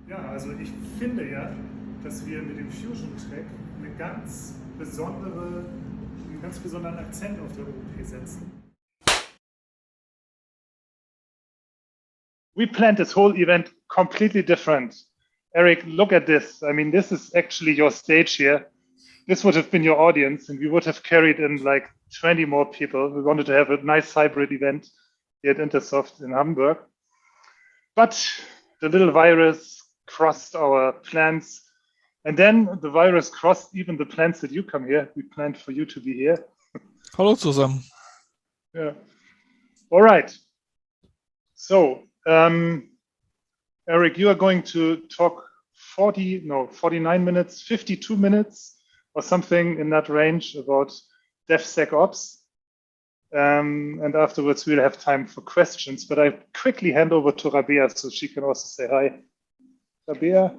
Ja, also ich finde ja, dass wir mit dem Fusion-Track einen ganz besonderen Akzent auf der OOP setzen. We planned this whole event completely different. Erik, look at this. I mean, this is actually your stage here. This would have been your audience, and we would have carried in like 20 more people. We wanted to have a nice hybrid event here at Intersoft in Hamburg. But the little virus crossed our plans. And then the virus crossed even the plans that you come here. We planned for you to be here. Hallo zusammen. Yeah. All right. So, Erik, you are going to talk 49 minutes, 52 minutes or something in that range about DevSecOps. And afterwards we'll have time for questions, but I quickly hand over to Rabea so she can also say hi. Rabea?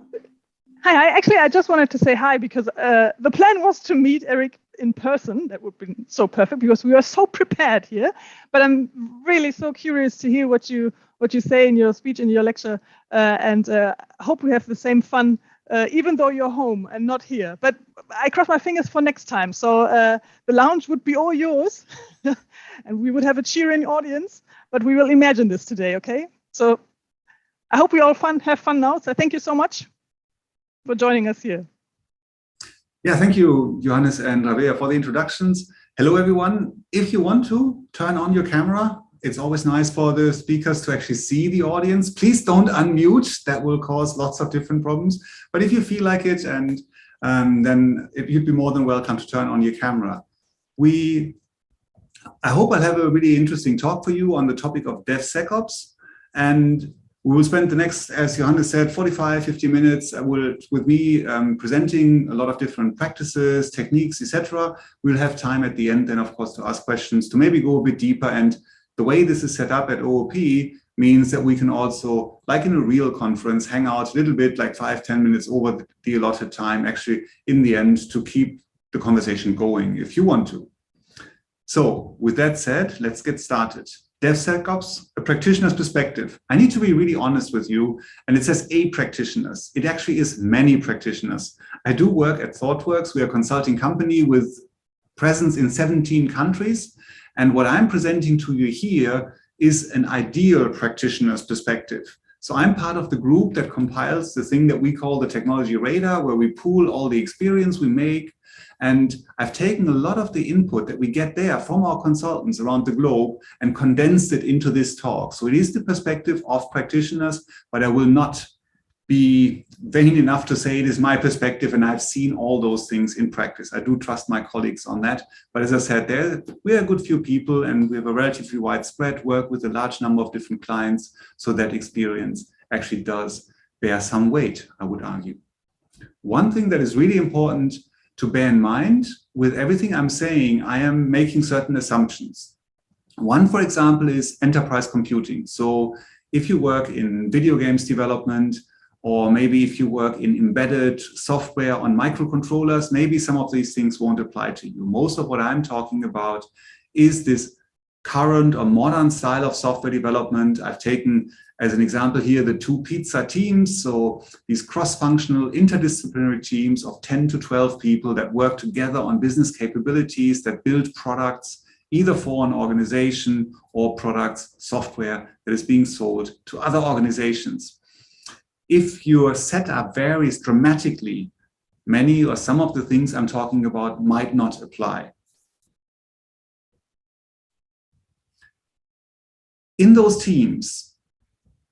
Hi, actually, I just wanted to say hi because the plan was to meet Erik in person. That would be so perfect because we are so prepared here. But I'm really so curious to hear what you say in your speech, in your lecture, and hope we have the same fun, even though you're home and not here. But I cross my fingers for next time. So the lounge would be all yours, and we would have a cheering audience. But we will imagine this today, okay? So I hope we all have fun now. So thank you so much for joining us here. Yeah, thank you, Johannes and Rabea, for the introductions. Hello, everyone. If you want to, turn on your camera. It's always nice for the speakers to actually see the audience. Please don't unmute. That will cause lots of different problems. But if you feel like it, and then you'd be more than welcome to turn on your camera. I hope I'll have a really interesting talk for you on the topic of DevSecOps. And we will spend the next, as Johannes said, 45, 50 minutes with me presenting a lot of different practices, techniques, etc. We'll have time at the end then, of course, to ask questions, to maybe go a bit deeper. And the way this is set up at OOP means that we can also, like in a real conference, hang out a little bit, like 5-10 minutes over the allotted time, actually, in the end, to keep the conversation going, if you want to. So, with that said, let's get started. DevSecOps, a practitioner's perspective. I need to be really honest with you, and it says a practitioners. It actually is many practitioners. I do work at Thoughtworks. We are a consulting company with presence in 17 countries. And what I'm presenting to you here is an ideal practitioner's perspective. So I'm part of the group that compiles the thing that we call the technology radar, where we pool all the experience we make. And I've taken a lot of the input that we get there from our consultants around the globe and condensed it into this talk. So it is the perspective of practitioners, but I will not be vain enough to say it is my perspective and I've seen all those things in practice. I do trust my colleagues on that. But as I said, we're a good few people and we have a relatively widespread work with a large number of different clients. So that experience actually does bear some weight, I would argue. One thing that is really important to bear in mind with everything I'm saying, I am making certain assumptions. One, for example, is enterprise computing. So if you work in video games development, or maybe if you work in embedded software on microcontrollers, maybe some of these things won't apply to you. Most of what I'm talking about is this current or modern style of software development. I've taken as an example here the two pizza teams, so these cross-functional interdisciplinary teams of 10 to 12 people that work together on business capabilities, that build products either for an organization or products, software that is being sold to other organizations. If your setup varies dramatically, many or some of the things I'm talking about might not apply. In those teams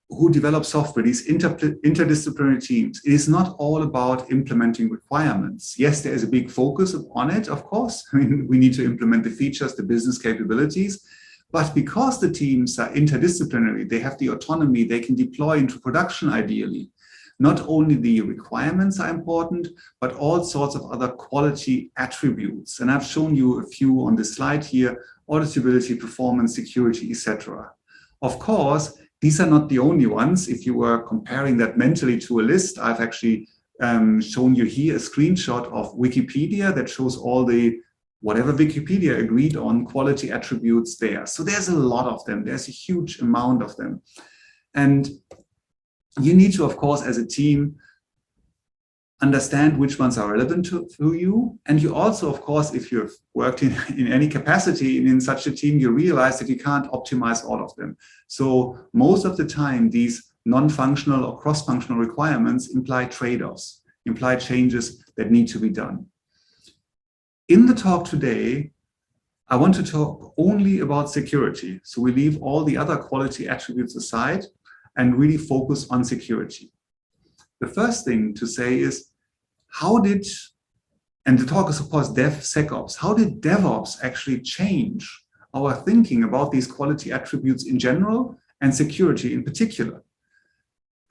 who develop software, these interdisciplinary teams, it is not all about implementing requirements. Yes, there is a big focus on it, of course. I mean, we need to implement the features, the business capabilities. But because the teams are interdisciplinary, they have the autonomy, they can deploy into production ideally. Not only the requirements are important, but all sorts of other quality attributes. And I've shown you a few on this slide here: auditability, performance, security, etc. Of course, these are not the only ones. If you were comparing that mentally to a list, I've actually shown you here a screenshot of Wikipedia that shows all the whatever Wikipedia agreed on quality attributes there. So there's a lot of them. There's a huge amount of them. And you need to, of course, as a team, understand which ones are relevant to you. And you also, of course, if you've worked in any capacity in such a team, you realize that you can't optimize all of them. So most of the time, these non-functional or cross-functional requirements imply trade-offs, imply changes that need to be done. In the talk today, I want to talk only about security. So we leave all the other quality attributes aside and really focus on security. The first thing to say is, and the talk is of course DevSecOps, how did DevOps actually change our thinking about these quality attributes in general and security in particular?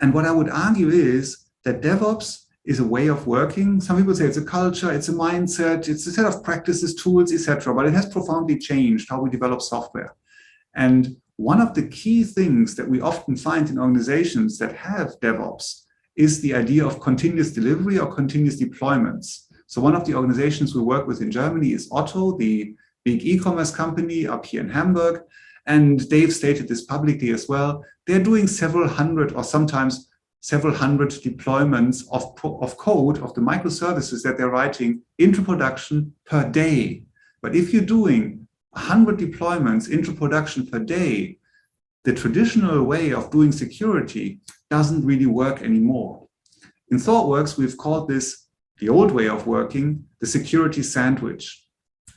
And what I would argue is that DevOps is a way of working. Some people say it's a culture, it's a mindset, it's a set of practices, tools, etc. But it has profoundly changed how we develop software. And one of the key things that we often find in organizations that have DevOps is the idea of continuous delivery or continuous deployments. So one of the organizations we work with in Germany is Otto, the big e-commerce company up here in Hamburg. And they've stated this publicly as well. They're doing several hundred or sometimes several hundred deployments of code, of the microservices that they're writing into production per day. But if you're doing 100 deployments into production per day, the traditional way of doing security doesn't really work anymore. In Thoughtworks, we've called this, the old way of working, the security sandwich.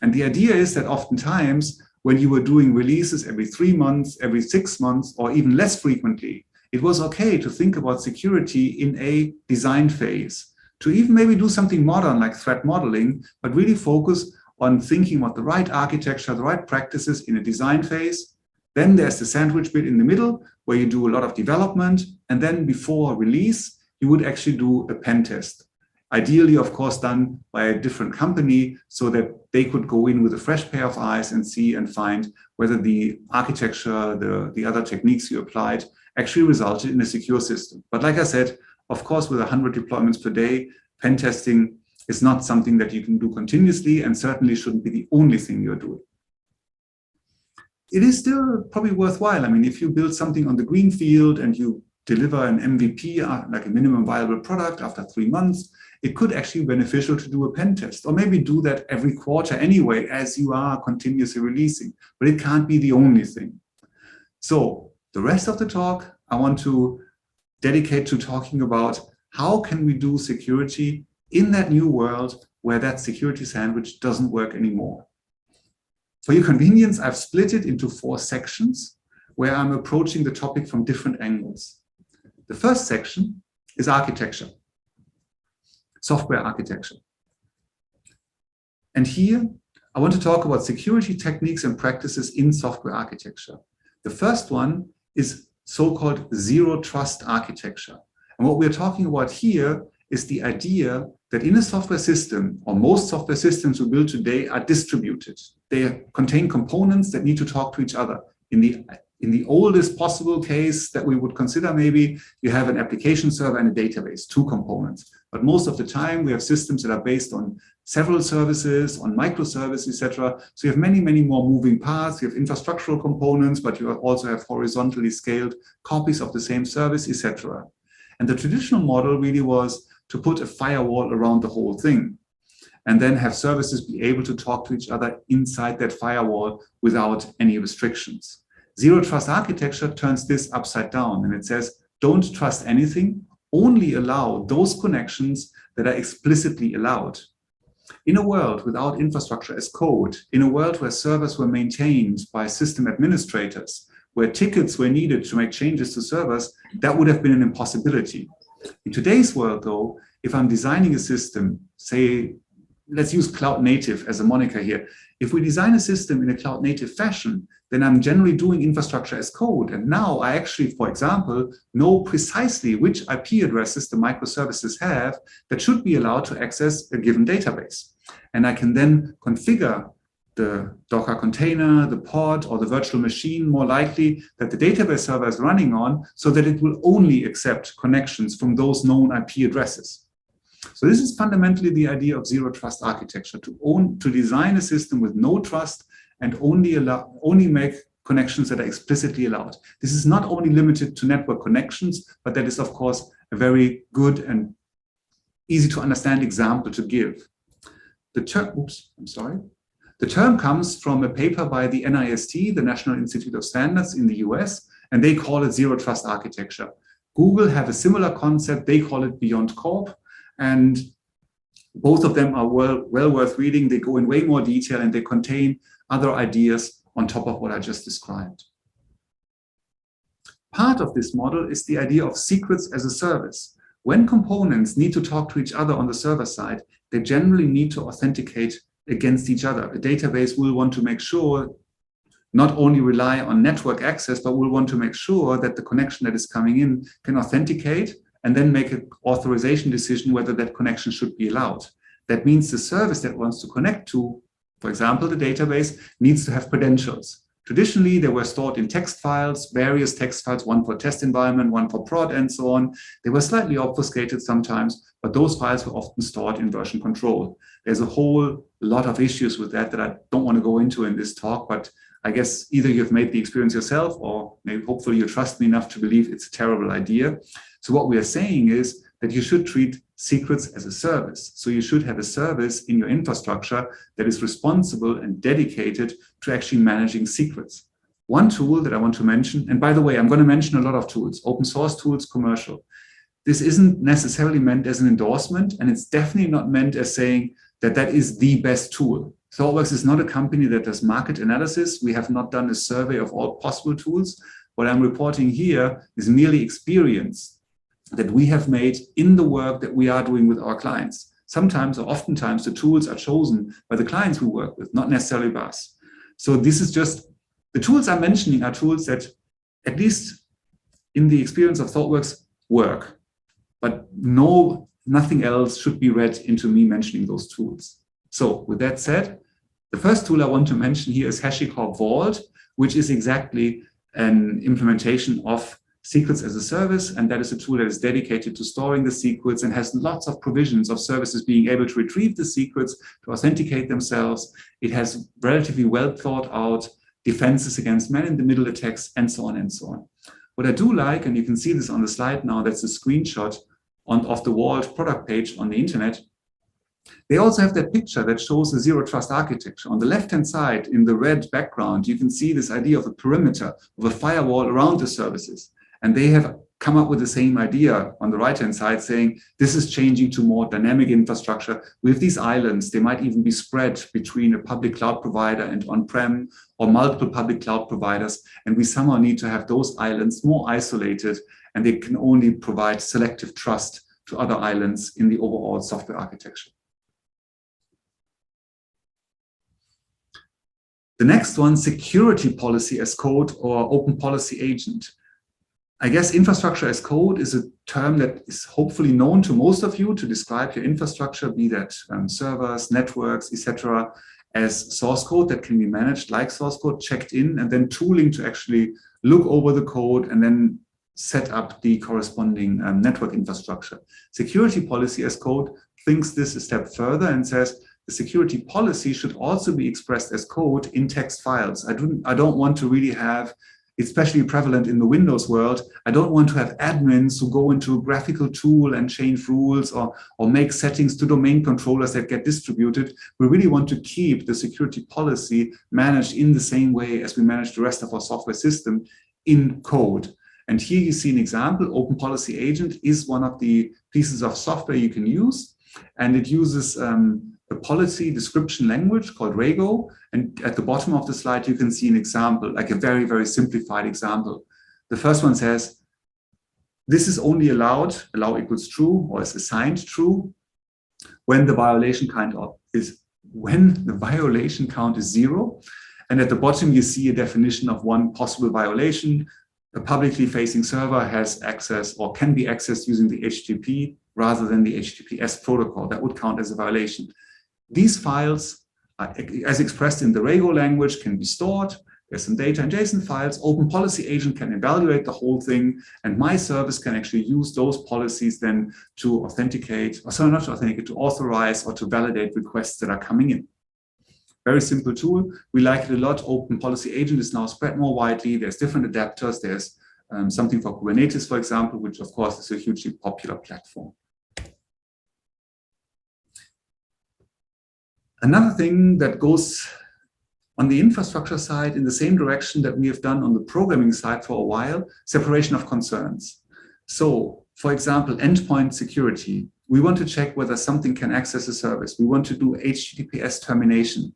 And the idea is that oftentimes, when you were doing releases every 3 months, every 6 months, or even less frequently, it was okay to think about security in a design phase, to even maybe do something modern like threat modeling, but really focus on thinking about the right architecture, the right practices in a design phase. Then there's the sandwich bit in the middle where you do a lot of development. And then before release, you would actually do a pen test. Ideally, of course, done by a different company so that they could go in with a fresh pair of eyes and see and find whether the architecture, the other techniques you applied actually resulted in a secure system. But like I said, of course, with 100 deployments per day, pen testing is not something that you can do continuously and certainly shouldn't be the only thing you're doing. It is still probably worthwhile. I mean, if you build something on the green field and you deliver an MVP, like a minimum viable product after 3 months, it could actually be beneficial to do a pen test, or maybe do that every quarter anyway, as you are continuously releasing, but it can't be the only thing. So the rest of the talk, I want to dedicate to talking about how can we do security in that new world where that security sandwich doesn't work anymore. For your convenience, I've split it into 4 sections where I'm approaching the topic from different angles. The first section is architecture, software architecture. And here, I want to talk about security techniques and practices in software architecture. The first one is so-called zero trust architecture. And what we're talking about here is the idea that in a software system, or most software systems we build today are distributed. They contain components that need to talk to each other. In the oldest possible case that we would consider, maybe you have an application server and a database, 2 components. But most of the time we have systems that are based on several services, on microservices, etc. So you have many, many more moving parts. You have infrastructural components, but you also have horizontally scaled copies of the same service, etc. And the traditional model really was to put a firewall around the whole thing, and then have services be able to talk to each other inside that firewall without any restrictions. Zero trust architecture turns this upside down, and it says, don't trust anything, only allow those connections that are explicitly allowed. In a world without infrastructure as code, in a world where servers were maintained by system administrators, where tickets were needed to make changes to servers, that would have been an impossibility. In today's world, though, if I'm designing a system, say, let's use cloud native as a moniker here. If we design a system in a cloud native fashion, then I'm generally doing infrastructure as code. And now I actually, for example, know precisely which IP addresses the microservices have that should be allowed to access a given database. And I can then configure the Docker container, the pod, or the virtual machine more likely that the database server is running on, so that it will only accept connections from those known IP addresses. So this is fundamentally the idea of zero trust architecture, to design a system with no trust and only make connections that are explicitly allowed. This is not only limited to network connections, but that is, of course, a very good and easy to understand example to give. The term comes from a paper by the NIST, the National Institute of Standards in the US, and they call it zero trust architecture. Google have a similar concept, they call it Beyond Corp, and both of them are well worth reading. They go in way more detail and they contain other ideas on top of what I just described. Part of this model is the idea of secrets as a service. When components need to talk to each other on the server side, they generally need to authenticate against each other. A database will want to make sure not only rely on network access, but will want to make sure that the connection that is coming in can authenticate and then make an authorization decision whether that connection should be allowed. That means the service that wants to connect to, for example, the database, needs to have credentials. Traditionally, they were stored in text files, various text files, one for test environment, one for prod, and so on. They were slightly obfuscated sometimes, but those files were often stored in version control. There's a whole lot of issues with that I don't want to go into in this talk, but I guess either you've made the experience yourself or maybe hopefully you trust me enough to believe it's a terrible idea. So what we are saying is that you should treat secrets as a service. So you should have a service in your infrastructure that is responsible and dedicated to actually managing secrets. One tool that I want to mention, and by the way, I'm going to mention a lot of tools, open source tools, commercial. This isn't necessarily meant as an endorsement, and it's definitely not meant as saying that that is the best tool. Thoughtworks is not a company that does market analysis. We have not done a survey of all possible tools. What I'm reporting here is merely experience that we have made in the work that we are doing with our clients. Sometimes or oftentimes the tools are chosen by the clients we work with, not necessarily by us. So this is just, the tools I'm mentioning are tools that, at least in the experience of Thoughtworks, work. But nothing else should be read into me mentioning those tools. So with that said, the first tool I want to mention here is HashiCorp Vault, which is exactly an implementation of secrets as a service, and that is a tool that is dedicated to storing the secrets and has lots of provisions of services being able to retrieve the secrets, to authenticate themselves. It has relatively well thought out defenses against man-in-the-middle attacks, and so on and so on. What I do like, and you can see this on the slide now, that's a screenshot of the Vault product page on the internet. They also have that picture that shows the zero trust architecture. On the left-hand side, in the red background, you can see this idea of a perimeter, of a firewall around the services. And they have come up with the same idea on the right-hand side, saying this is changing to more dynamic infrastructure. With these islands, they might even be spread between a public cloud provider and on-prem or multiple public cloud providers. And we somehow need to have those islands more isolated, and they can only provide selective trust to other islands in the overall software architecture. The next one, security policy as code or open policy agent. I guess infrastructure as code is a term that is hopefully known to most of you to describe your infrastructure, be that servers, networks, etc., as source code that can be managed like source code, checked in, and then tooling to actually look over the code and then set up the corresponding network infrastructure. Security policy as code thinks this a step further and says the security policy should also be expressed as code in text files. I don't want to really have, especially prevalent in the Windows world, I don't want to have admins who go into a graphical tool and change rules or make settings to domain controllers that get distributed. We really want to keep the security policy managed in the same way as we manage the rest of our software system in code. And here you see an example. Open Policy Agent is one of the pieces of software you can use, and it uses a policy description language called Rego. And at the bottom of the slide, you can see an example, like a very, very simplified example. The first one says, this is only allowed, allow equals true, or is assigned true, when the violation count is 0. And at the bottom, you see a definition of one possible violation. A publicly facing server has access or can be accessed using the HTTP rather than the HTTPS protocol. That would count as a violation. These files, as expressed in the Rego language, can be stored. There's some data in JSON files. Open Policy Agent can evaluate the whole thing, and my service can actually use those policies then to authenticate, or sorry, not to authenticate, to authorize or to validate requests that are coming in. Very simple tool. We like it a lot. Open Policy Agent is now spread more widely. There's different adapters. There's something for Kubernetes, for example, which of course is a hugely popular platform. Another thing that goes on the infrastructure side in the same direction that we have done on the programming side for a while, separation of concerns. So, for example, endpoint security. We want to check whether something can access a service. We want to do HTTPS termination.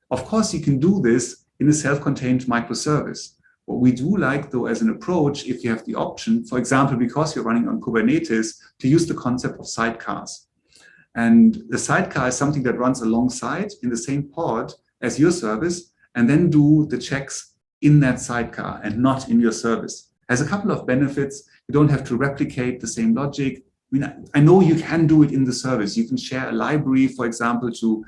Of course, you can do this in a self-contained microservice. What we do like, though, as an approach, if you have the option, for example, because you're running on Kubernetes, to use the concept of sidecars. And the sidecar is something that runs alongside in the same pod as your service, and then do the checks in that sidecar and not in your service. Has a couple of benefits. You don't have to replicate the same logic. I know you can do it in the service. You can share a library, for example, to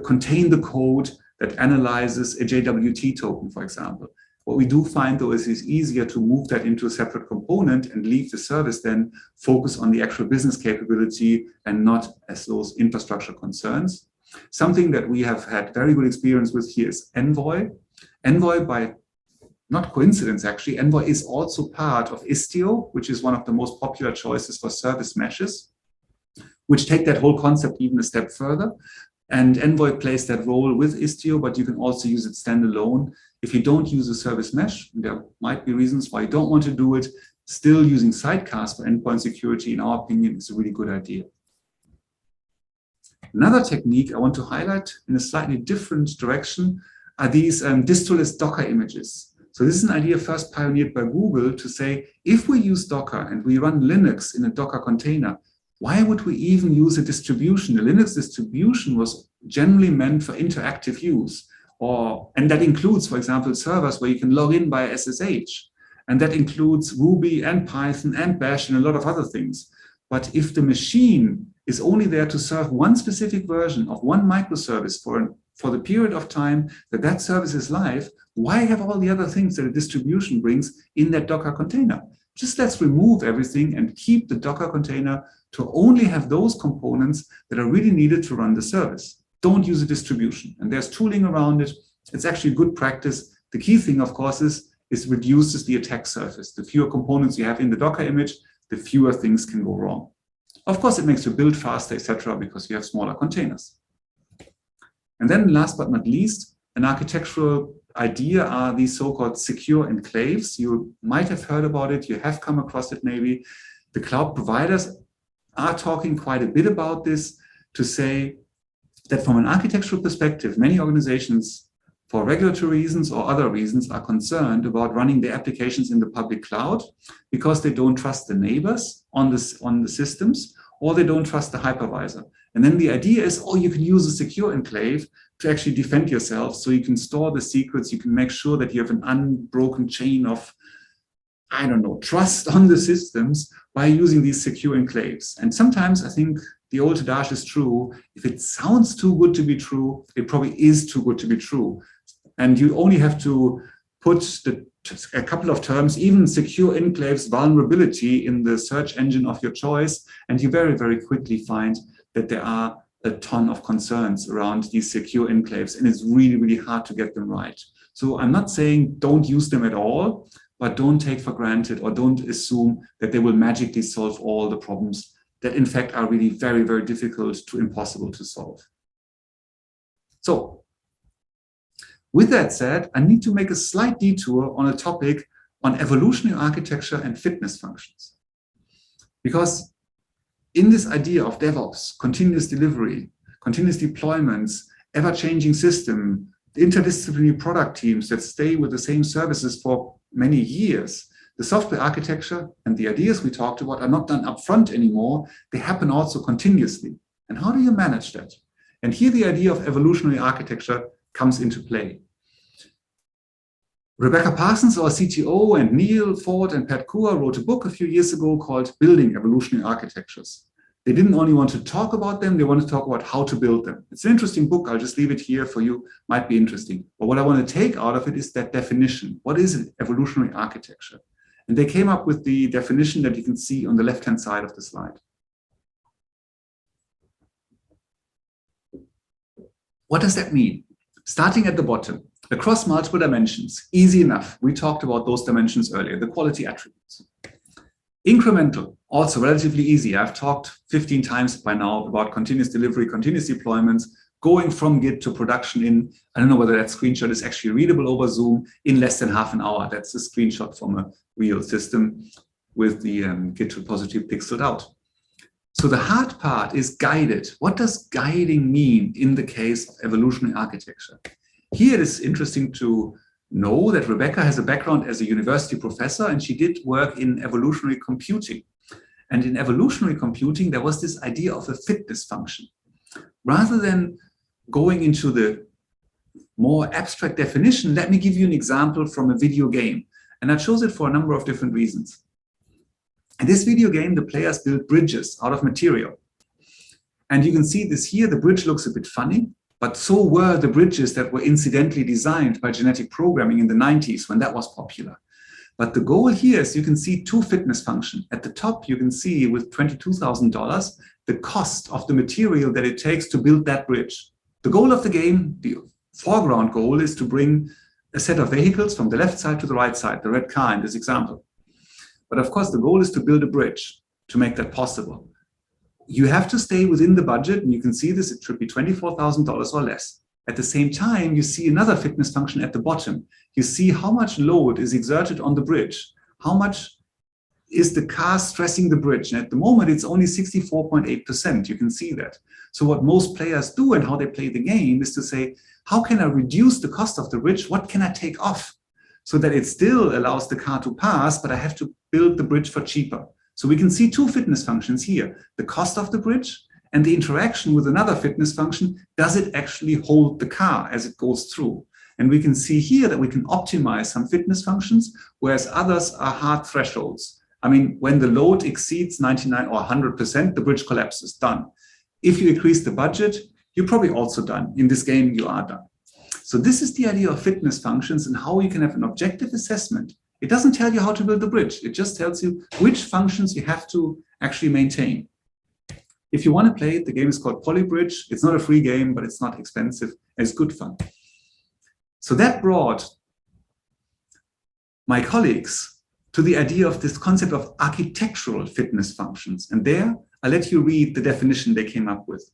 contain the code that analyzes a JWT token, for example. What we do find, though, is it's easier to move that into a separate component and leave the service then focus on the actual business capability and not as those infrastructure concerns. Something that we have had very good experience with here is Envoy. Envoy, by not coincidence actually, Envoy is also part of Istio, which is one of the most popular choices for service meshes, which take that whole concept even a step further. And Envoy plays that role with Istio, but you can also use it standalone. If you don't use a service mesh, there might be reasons why you don't want to do it. Still, using sidecars for endpoint security, in our opinion, is a really good idea. Another technique I want to highlight in a slightly different direction are these distro-less Docker images. So this is an idea first pioneered by Google to say, if we use Docker and we run Linux in a Docker container, why would we even use a distribution? The Linux distribution was generally meant for interactive use. And that includes, for example, servers where you can log in by SSH. And that includes Ruby and Python and Bash and a lot of other things. But if the machine is only there to serve one specific version of one microservice for the period of time that that service is live, why have all the other things that a distribution brings in that Docker container? Just let's remove everything and keep the Docker container to only have those components that are really needed to run the service. Don't use a distribution. And there's tooling around it. It's actually good practice. The key thing, of course, is reduces the attack surface. The fewer components you have in the Docker image, the fewer things can go wrong. Of course, it makes your build faster, etc., because you have smaller containers. And then last but not least, an architectural idea are these so-called secure enclaves. You might have heard about it. You have come across it maybe. The cloud providers are talking quite a bit about this to say that from an architectural perspective, many organizations, for regulatory reasons or other reasons, are concerned about running their applications in the public cloud because they don't trust the neighbors on the systems, or they don't trust the hypervisor. And then the idea is, oh, you can use a secure enclave to actually defend yourself. So you can store the secrets, you can make sure that you have an unbroken chain of, I don't know, trust on the systems by using these secure enclaves. And sometimes I think the old adage is true. If it sounds too good to be true, it probably is too good to be true. And you only have to put a couple of terms, even secure enclaves vulnerability, in the search engine of your choice, and you very, very quickly find that there are a ton of concerns around these secure enclaves, and it's really, really hard to get them right. So I'm not saying don't use them at all, but don't take for granted or don't assume that they will magically solve all the problems that in fact are really very, very difficult to impossible to solve. So with that said, I need to make a slight detour on a topic on evolutionary architecture and fitness functions. Because in this idea of DevOps, continuous delivery, continuous deployments, ever-changing system, interdisciplinary product teams that stay with the same services for many years, the software architecture and the ideas we talked about are not done upfront anymore. They happen also continuously. And how do you manage that? And here the idea of evolutionary architecture comes into play. Rebecca Parsons, our CTO, and Neil Ford and Pat Kua wrote a book a few years ago called Building Evolutionary Architectures. They didn't only want to talk about them, they want to talk about how to build them. It's an interesting book. I'll just leave it here for you. Might be interesting. But what I want to take out of it is that definition. What is an evolutionary architecture? And they came up with the definition that you can see on the left-hand side of the slide. What does that mean? Starting at the bottom, across multiple dimensions, easy enough. We talked about those dimensions earlier, the quality attributes. Incremental, also relatively easy. I've talked 15 times by now about continuous delivery, continuous deployments, going from Git to production in, I don't know whether that screenshot is actually readable over Zoom, in less than half an hour. That's a screenshot from a real system with the Git repository pixeled out. So the hard part is guided. What does guiding mean in the case of evolutionary architecture? Here it is interesting to know that Rebecca has a background as a university professor, and she did work in evolutionary computing. And in evolutionary computing, there was this idea of a fitness function. Rather than going into the more abstract definition, let me give you an example from a video game. And I chose it for a number of different reasons. In this video game, the players build bridges out of material. And you can see this here, the bridge looks a bit funny, but so were the bridges that were incidentally designed by genetic programming in the 90s when that was popular. But the goal here is you can see two fitness functions. At the top, you can see with $22,000, the cost of the material that it takes to build that bridge. The goal of the game, the foreground goal, is to bring a set of vehicles from the left side to the right side, the red car in this example. But of course, the goal is to build a bridge to make that possible. You have to stay within the budget, and you can see this, it should be $24,000 or less. At the same time, you see another fitness function at the bottom. You see how much load is exerted on the bridge. How much is the car stressing the bridge? And at the moment, it's only 64.8%. You can see that. So what most players do and how they play the game is to say, how can I reduce the cost of the bridge? What can I take off? So that it still allows the car to pass, but I have to build the bridge for cheaper. So we can see two fitness functions here, the cost of the bridge and the interaction with another fitness function. Does it actually hold the car as it goes through? And we can see here that we can optimize some fitness functions, whereas others are hard thresholds. I mean, when the load exceeds 99 or 100%, the bridge collapses, done. If you increase the budget, you're probably also done. In this game, you are done. So this is the idea of fitness functions and how you can have an objective assessment. It doesn't tell you how to build the bridge. It just tells you which functions you have to actually maintain. If you want to play it, the game is called Polybridge. It's not a free game, but it's not expensive. It's good fun. So that brought my colleagues to the idea of this concept of architectural fitness functions. And there, I'll let you read the definition they came up with.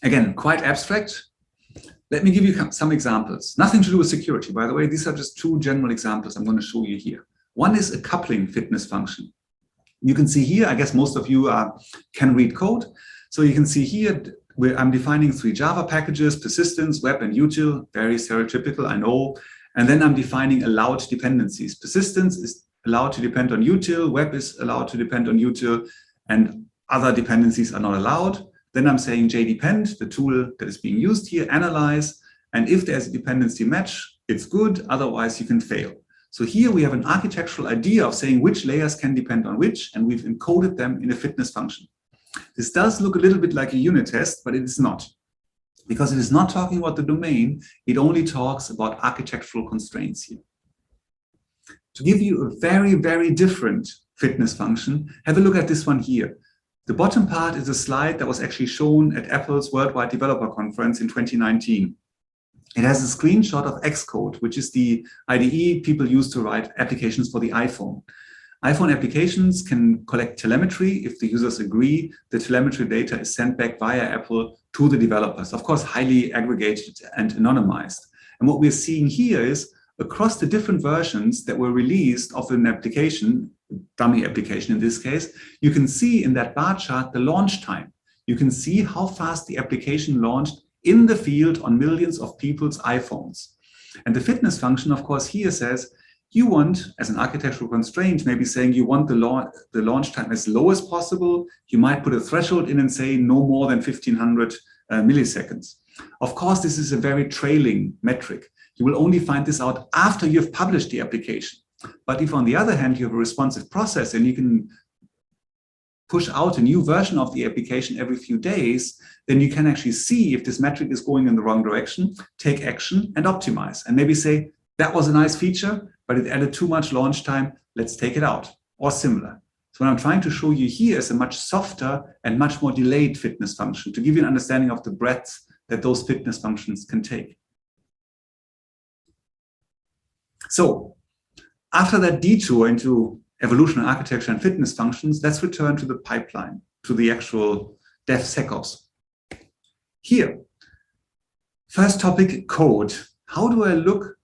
Again, quite abstract. Let me give you some examples. Nothing to do with security, by the way. These are just two general examples I'm going to show you here. One is a coupling fitness function. You can see here, I guess most of you can read code. So you can see here, where I'm defining three Java packages, persistence, web, and util. Very stereotypical, I know. And then I'm defining allowed dependencies. Persistence is allowed to depend on util, web is allowed to depend on util, and other dependencies are not allowed. Then I'm saying JDepend, the tool that is being used here, analyze, and if there's a dependency match, it's good, otherwise you can fail. So here we have an architectural idea of saying which layers can depend on which, and we've encoded them in a fitness function. This does look a little bit like a unit test, but it is not. Because it is not talking about the domain, it only talks about architectural constraints here. To give you a very, very different fitness function, have a look at this one here. The bottom part is a slide that was actually shown at Apple's Worldwide Developer Conference in 2019. It has a screenshot of Xcode, which is the IDE people use to write applications for the iPhone. iPhone applications can collect telemetry. If the users agree, the telemetry data is sent back via Apple to the developers, of course, highly aggregated and anonymized. And what we're seeing here is across the different versions that were released of an application, dummy application in this case, you can see in that bar chart the launch time. You can see how fast the application launched in the field on millions of people's iPhones. And the fitness function, of course, here says you want, as an architectural constraint, maybe saying you want the launch time as low as possible. You might put a threshold in and say no more than 1500 milliseconds. Of course, this is a very trailing metric. You will only find this out after you've published the application. But if, on the other hand, you have a responsive process and you can push out a new version of the application every few days, then you can actually see if this metric is going in the wrong direction, take action and optimize. And maybe say, that was a nice feature, but it added too much launch time. Let's take it out, or similar. So what I'm trying to show you here is a much softer and much more delayed fitness function to give you an understanding of the breadth that those fitness functions can take. So after that detour into evolutionary architecture and fitness functions, let's return to the pipeline, to the actual DevSecOps. Here, first topic, code. How do I look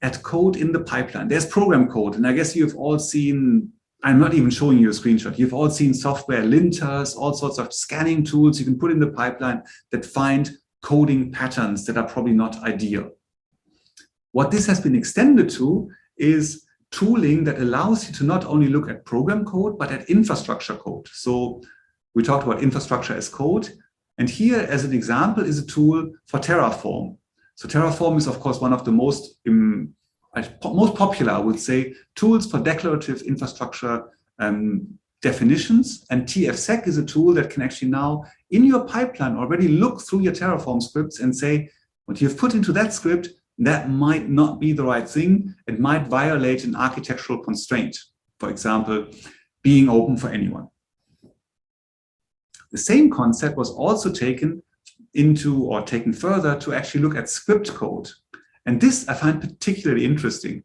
at code in the pipeline? There's program code, and I guess you've all seen, I'm not even showing you a screenshot, you've all seen software linters, all sorts of scanning tools you can put in the pipeline that find coding patterns that are probably not ideal. What this has been extended to is tooling that allows you to not only look at program code, but at infrastructure code. So we talked about infrastructure as code. And here, as an example, is a tool for Terraform. So Terraform is, of course, one of the most popular, I would say, tools for declarative infrastructure definitions. And TFSec is a tool that can actually now, in your pipeline, already look through your Terraform scripts and say, what you've put into that script, that might not be the right thing. It might violate an architectural constraint. For example, being open for anyone. The same concept was also taken further to actually look at script code. And this I find particularly interesting.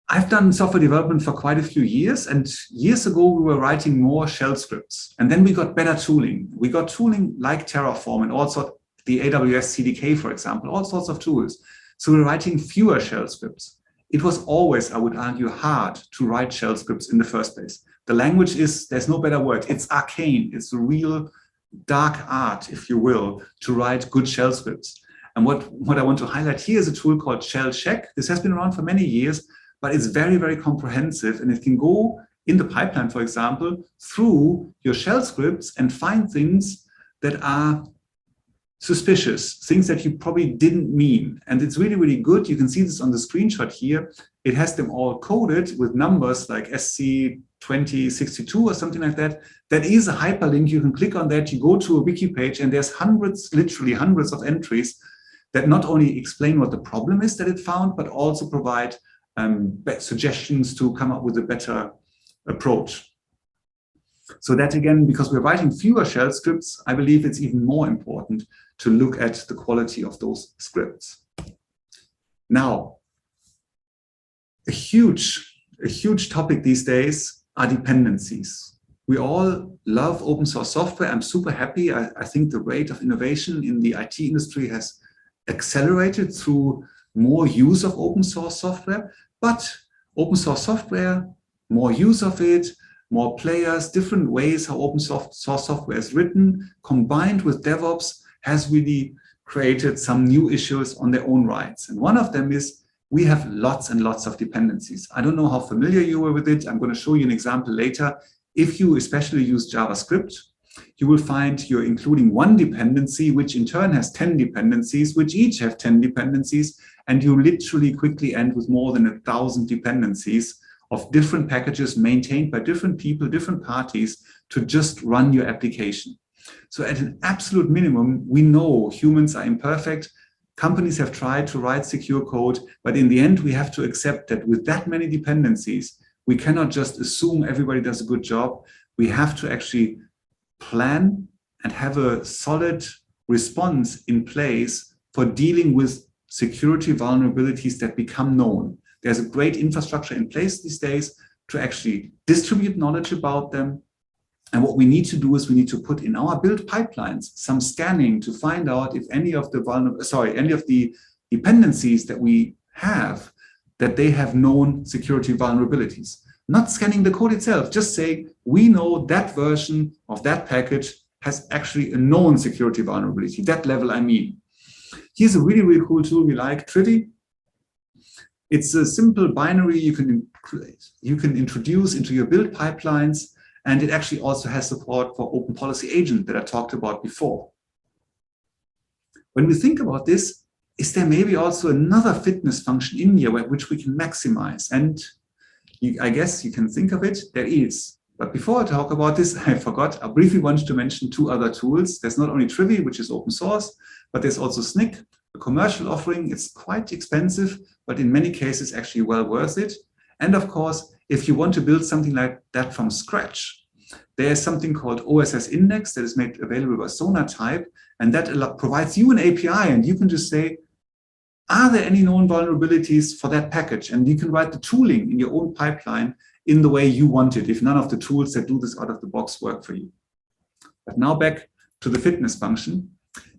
I've done software development for quite a few years, and years ago we were writing more shell scripts. And then we got better tooling. We got tooling like Terraform and also the AWS CDK, for example, all sorts of tools. So we're writing fewer shell scripts. It was always, I would argue, hard to write shell scripts in the first place. The language is, there's no better word, it's arcane. It's a real dark art, if you will, to write good shell scripts. And what I want to highlight here is a tool called Shell Check. This has been around for many years, but it's very, very comprehensive. And it can go in the pipeline, for example, through your shell scripts and find things that are suspicious, things that you probably didn't mean. And it's really, really good. You can see this on the screenshot here. It has them all coded with numbers like SC2062 or something like that. That is a hyperlink. You can click on that. You go to a wiki page and there's hundreds, literally hundreds of entries that not only explain what the problem is that it found, but also provide suggestions to come up with a better approach. So that again, because we're writing fewer shell scripts, I believe it's even more important to look at the quality of those scripts. Now, a huge topic these days are dependencies. We all love open source software. I'm super happy. I think the rate of innovation in the IT industry has accelerated through more use of open source software, but open source software, more use of it, more players, different ways how open source software is written, combined with DevOps, has really created some new issues on their own rights. And one of them is we have lots and lots of dependencies. I don't know how familiar you are with it. I'm going to show you an example later. If you especially use JavaScript, you will find you're including one dependency, which in turn has 10 dependencies, which each have 10 dependencies, and you literally quickly end with more than 1,000 dependencies of different packages maintained by different people, different parties to just run your application. So at an absolute minimum, we know humans are imperfect. Companies have tried to write secure code, but in the end, we have to accept that with that many dependencies, we cannot just assume everybody does a good job. We have to actually plan and have a solid response in place for dealing with security vulnerabilities that become known. There's a great infrastructure in place these days to actually distribute knowledge about them. And what we need to do is we need to put in our build pipelines some scanning to find out if any of the dependencies that we have, that they have known security vulnerabilities. Not scanning the code itself, just say, we know that version of that package has actually a known security vulnerability, that level I mean. Here's a really, really cool tool we like, Trivy. It's a simple binary you can introduce into your build pipelines, and it actually also has support for Open Policy Agent that I talked about before. When we think about this, is there maybe also another fitness function in here which we can maximize? And I guess you can think of it, there is. But before I talk about this, I forgot, I briefly wanted to mention two other tools. There's not only Trivy, which is open source, but there's also Snyk, a commercial offering. It's quite expensive, but in many cases actually well worth it. And of course, if you want to build something like that from scratch, there's something called OSS index that is made available by Sonatype, and that provides you an API, and you can just say, are there any known vulnerabilities for that package? And you can write the tooling in your own pipeline in the way you want it, if none of the tools that do this out of the box work for you. But now back to the fitness function.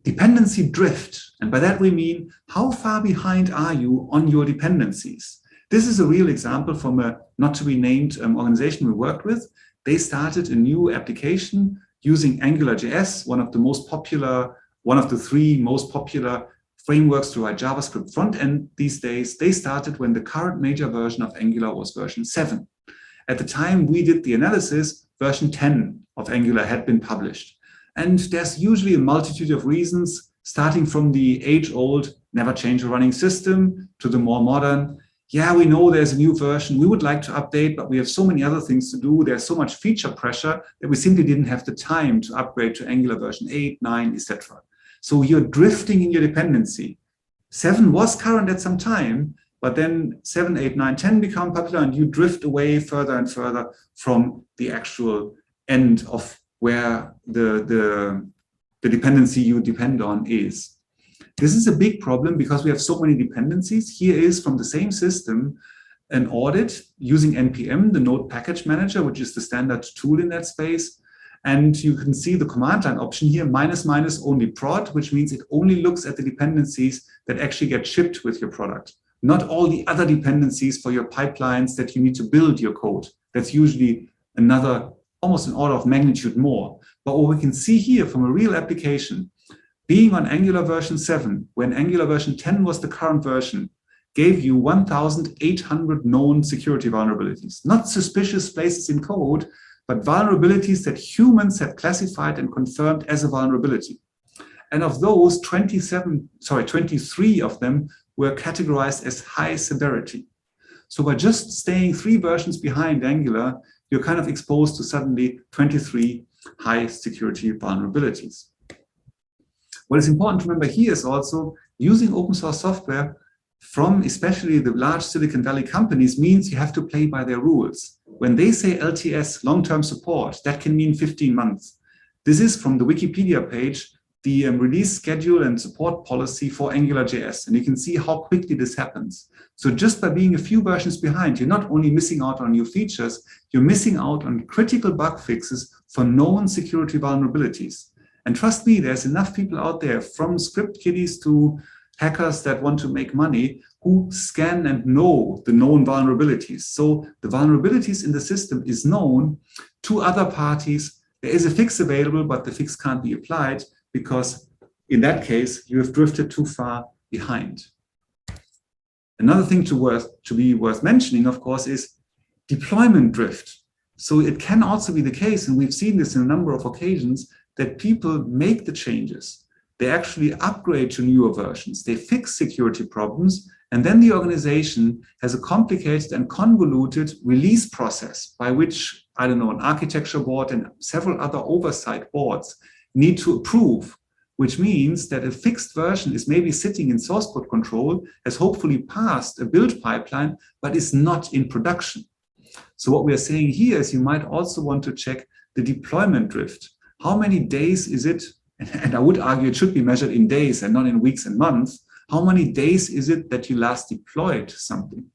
Dependency drift, and by that we mean, how far behind are you on your dependencies? This is a real example from a not-to-be-named organization we worked with. They started a new application using AngularJS, one of the three most popular frameworks to write JavaScript front end these days. They started when the current major version of Angular was version 7. At the time we did the analysis, version 10 of Angular had been published. And there's usually a multitude of reasons, starting from the age-old never change a running system to the more modern, yeah, we know there's a new version, we would like to update, but we have so many other things to do, there's so much feature pressure that we simply didn't have the time to upgrade to Angular version 8, 9, etc. So you're drifting in your dependency. 7 was current at some time, but then 7, 8, 9, 10 become popular, and you drift away further and further from the actual end of where the dependency you depend on is. This is a big problem because we have so many dependencies. Here is from the same system an audit using NPM, the Node Package Manager, which is the standard tool in that space. And you can see the command line option here, -- only prod, which means it only looks at the dependencies that actually get shipped with your product, not all the other dependencies for your pipelines that you need to build your code. That's usually another, almost an order of magnitude more. But what we can see here from a real application, being on Angular version 7, when Angular version 10 was the current version, gave you 1,800 known security vulnerabilities. Not suspicious places in code, but vulnerabilities that humans had classified and confirmed as a vulnerability. And of those, 23 of them were categorized as high severity. So by just staying 3 versions behind Angular, you're kind of exposed to suddenly 23 high security vulnerabilities. What is important to remember here is also using open source software from especially the large Silicon Valley companies means you have to play by their rules. When they say LTS, long-term support, that can mean 15 months. This is from the Wikipedia page, the release schedule and support policy for AngularJS, and you can see how quickly this happens. So just by being a few versions behind, you're not only missing out on new features, you're missing out on critical bug fixes for known security vulnerabilities. And trust me, there's enough people out there, from script kiddies to hackers that want to make money, who scan and know the known vulnerabilities. So the vulnerabilities in the system is known to other parties. There is a fix available, but the fix can't be applied because in that case, you have drifted too far behind. Another thing to be worth mentioning, of course, is deployment drift. So it can also be the case, and we've seen this in a number of occasions, that people make the changes. They actually upgrade to newer versions. They fix security problems, and then the organization has a complicated and convoluted release process by which, I don't know, an architecture board and several other oversight boards need to approve, which means that a fixed version is maybe sitting in source code control, has hopefully passed a build pipeline, but is not in production. So what we are saying here is you might also want to check the deployment drift. How many days is it? And I would argue it should be measured in days and not in weeks and months. How many days is it that you last deployed something?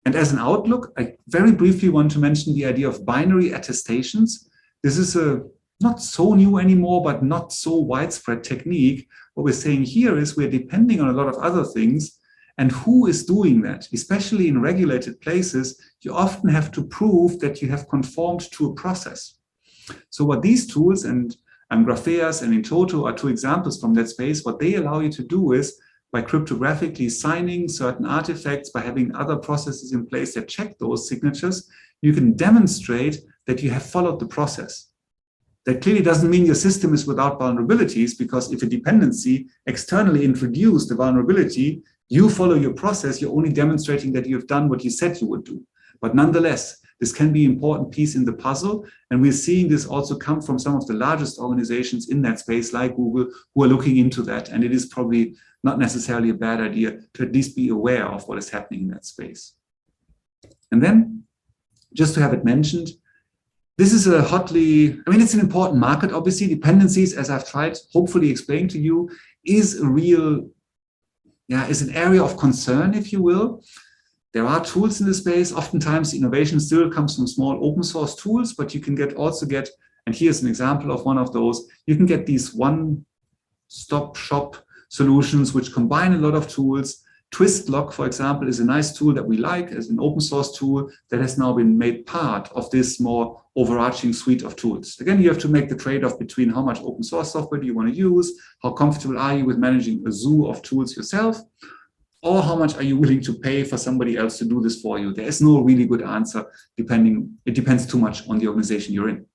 And as an outlook, I very briefly want to mention the idea of binary attestations. This is a not so new anymore, but not so widespread technique. What we're saying here is we're depending on a lot of other things. And who is doing that? Especially in regulated places, you often have to prove that you have conformed to a process. So what these tools, and Grapheas and Intoto are 2 examples from that space, what they allow you to do is by cryptographically signing certain artifacts, by having other processes in place that check those signatures, you can demonstrate that you have followed the process. That clearly doesn't mean your system is without vulnerabilities, because if a dependency externally introduced a vulnerability, you follow your process, you're only demonstrating that you have done what you said you would do. But nonetheless, this can be an important piece in the puzzle. And we're seeing this also come from some of the largest organizations in that space, like Google, who are looking into that. And it is probably not necessarily a bad idea to at least be aware of what is happening in that space. And then, just to have it mentioned, this is a hotly, I mean, it's an important market, obviously. Dependencies, as I've tried, hopefully explain to you, is a real, is an area of concern, if you will. There are tools in the space. Oftentimes, innovation still comes from small open source tools, but you can also get, and here's an example of one of those, you can get these one-stop shop solutions which combine a lot of tools. Twistlock, for example, is a nice tool that we like as an open source tool that has now been made part of this more overarching suite of tools. Again, you have to make the trade-off between how much open source software do you want to use, how comfortable are you with managing a zoo of tools yourself, or how much are you willing to pay for somebody else to do this for you. There is no really good answer, it depends too much on the organization you're in.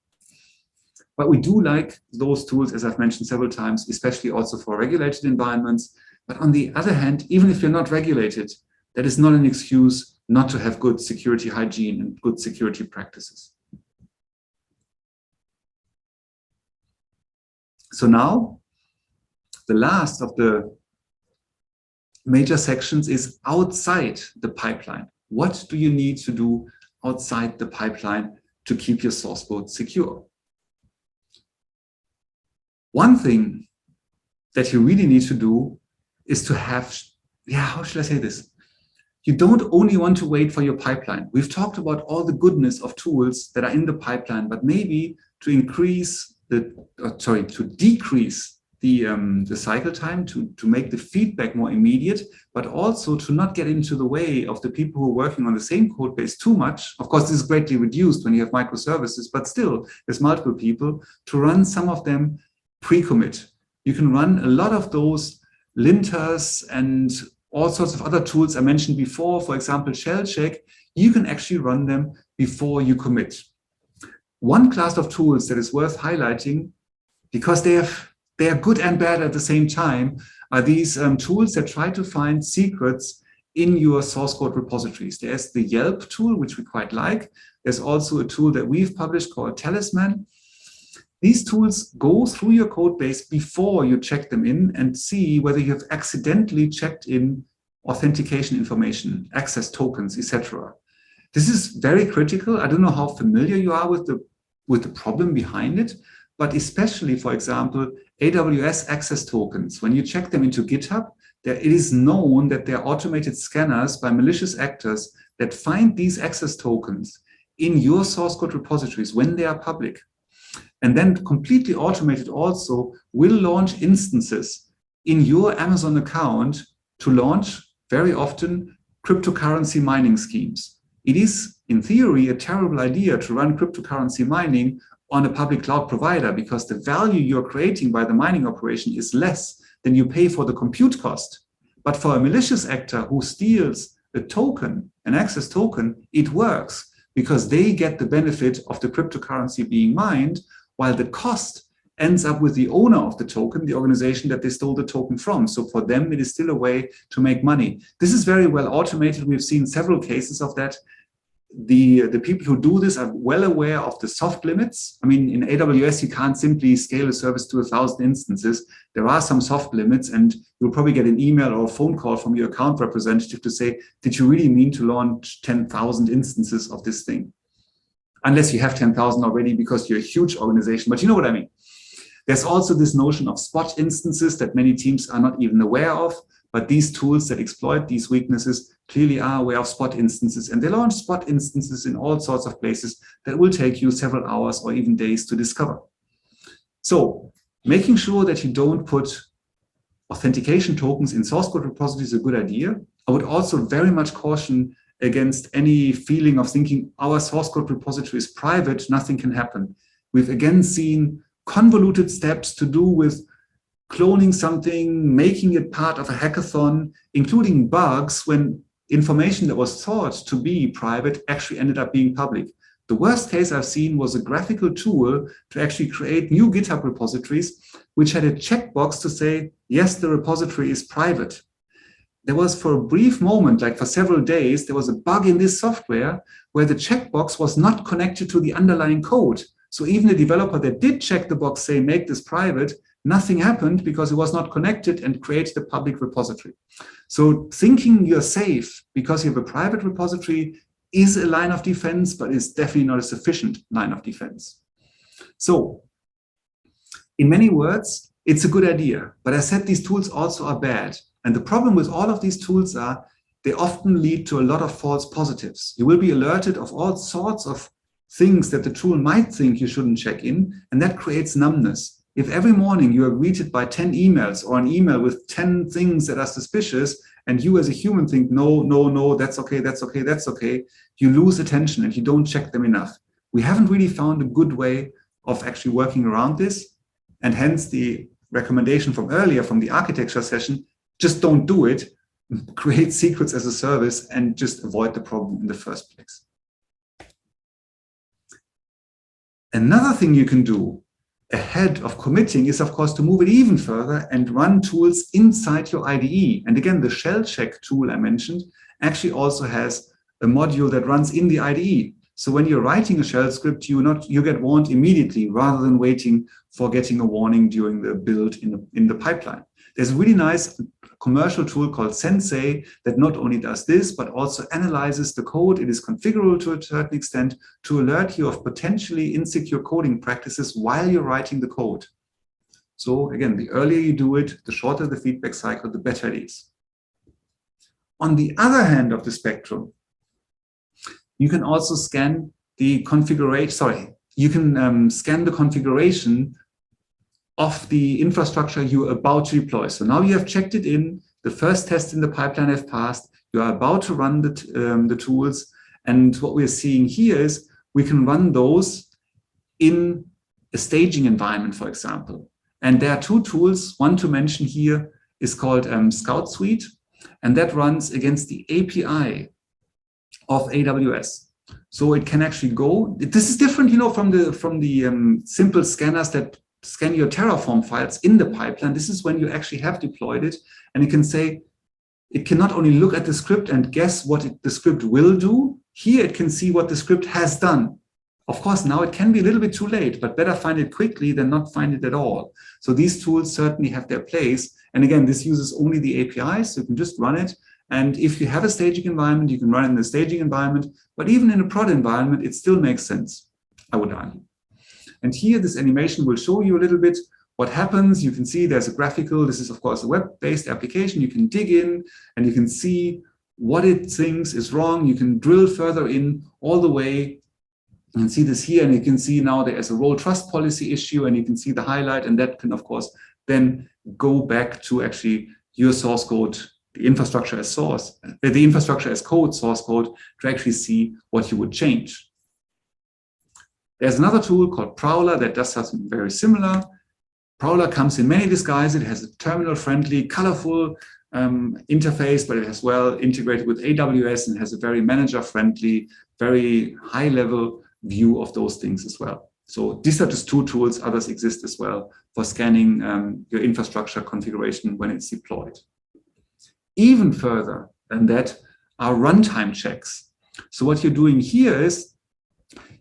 But we do like those tools, as I've mentioned several times, especially also for regulated environments. But on the other hand, even if you're not regulated, that is not an excuse not to have good security hygiene and good security practices. So now, the last of the major sections is outside the pipeline. What do you need to do outside the pipeline to keep your source code secure? One thing that you really need to do is to have, how should I say this? You don't only want to wait for your pipeline. We've talked about all the goodness of tools that are in the pipeline, but maybe to decrease the cycle time, to make the feedback more immediate, but also to not get into the way of the people who are working on the same code base too much. Of course, this is greatly reduced when you have microservices, but still, there's multiple people, to run some of them pre-commit. You can run a lot of those linters and all sorts of other tools I mentioned before, for example, shell check. You can actually run them before you commit. One class of tools that is worth highlighting, because they are good and bad at the same time, are these tools that try to find secrets in your source code repositories. There's the Yelp tool, which we quite like. There's also a tool that we've published called Talisman. These tools go through your code base before you check them in and see whether you have accidentally checked in authentication information, access tokens, etc. This is very critical. I don't know how familiar you are with the problem behind it, but especially, for example, AWS access tokens. When you check them into GitHub, it is known that there are automated scanners by malicious actors that find these access tokens in your source code repositories when they are public. And then completely automated also will launch instances in your Amazon account to launch, very often, cryptocurrency mining schemes. It is, in theory, a terrible idea to run cryptocurrency mining on a public cloud provider, because the value you're creating by the mining operation is less than you pay for the compute cost. But for a malicious actor who steals a token, an access token, it works because they get the benefit of the cryptocurrency being mined, while the cost ends up with the owner of the token, the organization that they stole the token from. So for them, it is still a way to make money. This is very well automated. We've seen several cases of that. The people who do this are well aware of the soft limits. I mean, in AWS, you can't simply scale a service to 1,000 instances. There are some soft limits, and you'll probably get an email or a phone call from your account representative to say, did you really mean to launch 10,000 instances of this thing? Unless you have 10,000 already because you're a huge organization, but you know what I mean. There's also this notion of spot instances that many teams are not even aware of, but these tools that exploit these weaknesses clearly are aware of spot instances, and they launch spot instances in all sorts of places that will take you several hours or even days to discover. So making sure that you don't put authentication tokens in source code repositories is a good idea. I would also very much caution against any feeling of thinking our source code repository is private, nothing can happen. We've again seen convoluted steps to do with cloning something, making it part of a hackathon, including bugs when information that was thought to be private actually ended up being public. The worst case I've seen was a graphical tool to actually create new GitHub repositories, which had a checkbox to say, yes, the repository is private. There was, for a brief moment, like for several days, there was a bug in this software where the checkbox was not connected to the underlying code. So even the developer that did check the box, say, make this private, nothing happened because it was not connected and created a public repository. So thinking you're safe because you have a private repository is a line of defense, but it's definitely not a sufficient line of defense. So, in many words, it's a good idea, but I said these tools also are bad. And the problem with all of these tools are they often lead to a lot of false positives. You will be alerted of all sorts of things that the tool might think you shouldn't check in, and that creates numbness. If every morning you are greeted by 10 emails or an email with 10 things that are suspicious, and you as a human think, no, no, no, that's okay, that's okay, that's okay, you lose attention and you don't check them enough. We haven't really found a good way of actually working around this, and hence the recommendation from earlier from the architecture session, just don't do it, create secrets as a service, and just avoid the problem in the first place. Another thing you can do ahead of committing is, of course, to move it even further and run tools inside your IDE. And again, the shell check tool I mentioned actually also has a module that runs in the IDE. So when you're writing a shell script, you get warned immediately rather than waiting for getting a warning during the build in the pipeline. There's a really nice commercial tool called Sensei that not only does this, but also analyzes the code. It is configurable to a certain extent to alert you of potentially insecure coding practices while you're writing the code. So again, the earlier you do it, the shorter the feedback cycle, the better it is. On the other hand of the spectrum, you can also scan the configuration, scan the configuration of the infrastructure you're about to deploy. So now you have checked it in, the first test in the pipeline have passed, you are about to run the tools, and what we're seeing here is we can run those in a staging environment, for example. And there are two tools. One to mention here is called Scout Suite, and that runs against the API of AWS. So it can actually go, this is different, from the simple scanners that scan your Terraform files in the pipeline. This is when you actually have deployed it, and it can say, it can not only look at the script and guess what the script will do, here it can see what the script has done. Of course, now it can be a little bit too late, but better find it quickly than not find it at all. So these tools certainly have their place. And again, this uses only the APIs, so you can just run it. And if you have a staging environment, you can run it in the staging environment, but even in a prod environment, it still makes sense, I would argue. And here, this animation will show you a little bit what happens. You can see there's a graphical. This is, of course, a web-based application. You can dig in and you can see what it thinks is wrong. You can drill further in all the way. You can see this here, and you can see now there is a role trust policy issue, and you can see the highlight, and that can, of course, then go back to actually your source code, the infrastructure as source, the infrastructure as code, source code, to actually see what you would change. There's another tool called Prowler that does something very similar. Prowler comes in many disguises. It has a terminal-friendly, colorful interface, but it has well integrated with AWS and has a very manager-friendly, very high-level view of those things as well. So these are just two tools. Others exist as well for scanning your infrastructure configuration when it's deployed. Even further than that are runtime checks. So what you're doing here is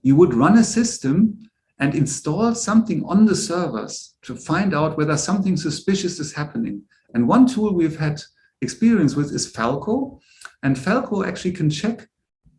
you would run a system and install something on the servers to find out whether something suspicious is happening. And one tool we've had experience with is Falco. And Falco actually can check,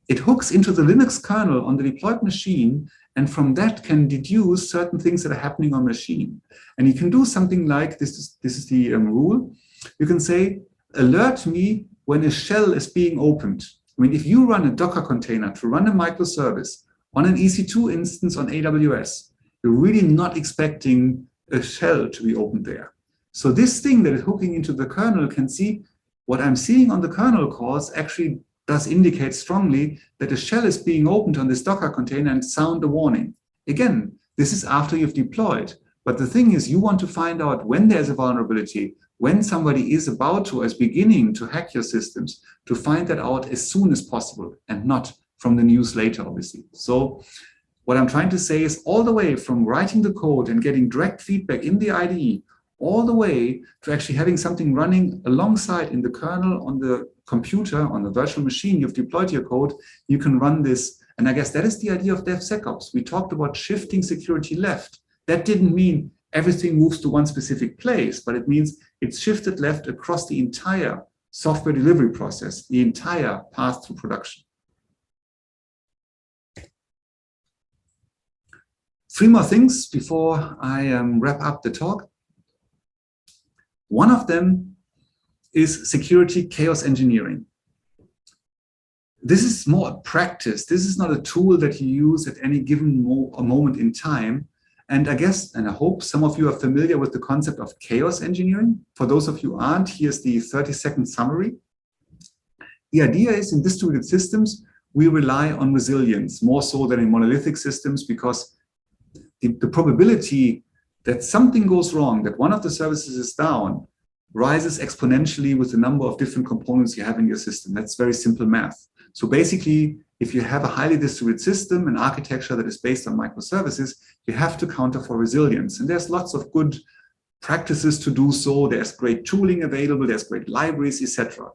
it hooks into the Linux kernel on the deployed machine, and from that can deduce certain things that are happening on machine. And you can do something like, this is the rule. You can say, alert me when a shell is being opened. I mean, if you run a Docker container to run a microservice on an EC2 instance on AWS, you're really not expecting a shell to be opened there. So this thing that is hooking into the kernel can see what I'm seeing on the kernel calls actually does indicate strongly that a shell is being opened on this Docker container and sound a warning. Again, this is after you've deployed. But the thing is, you want to find out when there's a vulnerability, when somebody is about to, as beginning to hack your systems, to find that out as soon as possible and not from the news later, obviously. So what I'm trying to say is all the way from writing the code and getting direct feedback in the IDE, all the way to actually having something running alongside in the kernel on the computer, on the virtual machine you've deployed your code, you can run this. And I guess that is the idea of DevSecOps. We talked about shifting security left. That didn't mean everything moves to one specific place, but it means it's shifted left across the entire software delivery process, the entire path to production. 3 more things before I wrap up the talk. One of them is security chaos engineering. This is more a practice. This is not a tool that you use at any given moment in time. And I guess, and I hope some of you are familiar with the concept of chaos engineering. For those of you who aren't, here's the 30-second summary. The idea is in distributed systems, we rely on resilience more so than in monolithic systems, because the probability that something goes wrong, that one of the services is down, rises exponentially with the number of different components you have in your system. That's very simple math. So basically, if you have a highly distributed system, an architecture that is based on microservices, you have to counter for resilience. And there's lots of good practices to do so. There's great tooling available, there's great libraries, etc.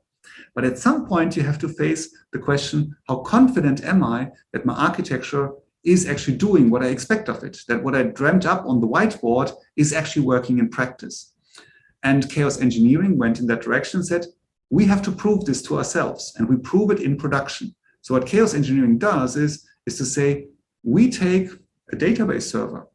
But at some point, you have to face the question, how confident am I that my architecture is actually doing what I expect of it, that what I dreamt up on the whiteboard is actually working in practice. And chaos engineering went in that direction and said, we have to prove this to ourselves, and we prove it in production. So what chaos engineering does is to say, we take a database server,